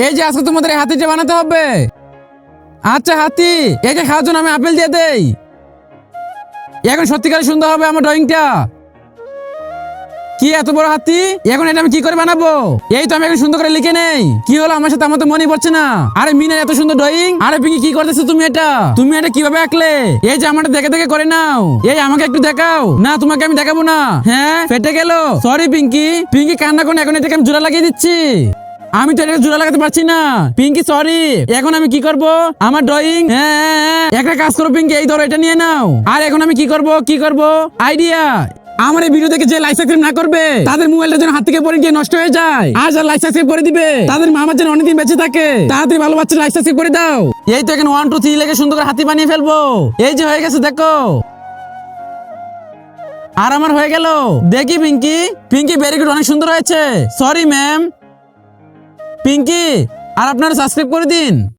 এই যে আজকে তোমাদের এই হাতিটা বানাতে হবে। আচ্ছা হাতি, একে খাওয়ার জন্য আমি আপেল দিয়ে দেই। এখন সত্যিকার সুন্দর হবে আমার ড্রয়িংটা। কি এত বড় হাতি, এখন এটা আমি কি করে বানাবো? এই তো আমি এখন সুন্দর করে লিখে নেই। কি হলো আমার সাথে? আমার তো মনে পড়ছে না। আরে মিনার এত সুন্দর ড্রয়িং। আরে পিঙ্কি কি করতেছো তুমি? এটা কিভাবে আঁকলে? এই যে আমারটা দেখে দেখে করে নাও। এই আমাকে একটু দেখাও না। তোমাকে আমি দেখাবো না। হ্যাঁ ফেটে গেল। সরি পিঙ্কি। পিঙ্কি কান্না করে, এখন এটাকে আমি জোড়া লাগিয়ে দিচ্ছি। আমি তো এটাকে জোড়া লাগাতে পারছি না পিঙ্কি, সরি। এখন আমি কি করব? আমার ড্রয়িং। হ্যাঁ একটা কাজ করো পিঙ্কি, এই ধরো এটা নিয়ে নাও। আর এখন আমি কি করব? আইডিয়া। আমার এই ভিডিও দেখে যে লাইক সাবস্ক্রাইব না করবে তাদের মোবাইলটা যেন হাত থেকে পড়ে গিয়ে নষ্ট হয়ে যায়। আর যারা লাইক সাবস্ক্রাইব করে দিবে তাদের মা আমার যেন অনেকদিন বেঁচে থাকে। তাড়াতাড়ি ভালো বাচ্চা লাইক সাবস্ক্রাইব করে দাও। এই তো এখন 1 2 3 লেগে সুন্দর করে হাতি বানিয়ে ফেলবো। এই যে হয়ে গেছে দেখো। আর আমার হয়ে গেল। দেখি পিঙ্কি ভেরি গুড, অনেক সুন্দর হয়েছে। Sorry ma'am. পিঙ্কি আর আপনারা সাবস্ক্রাইব করে দিন।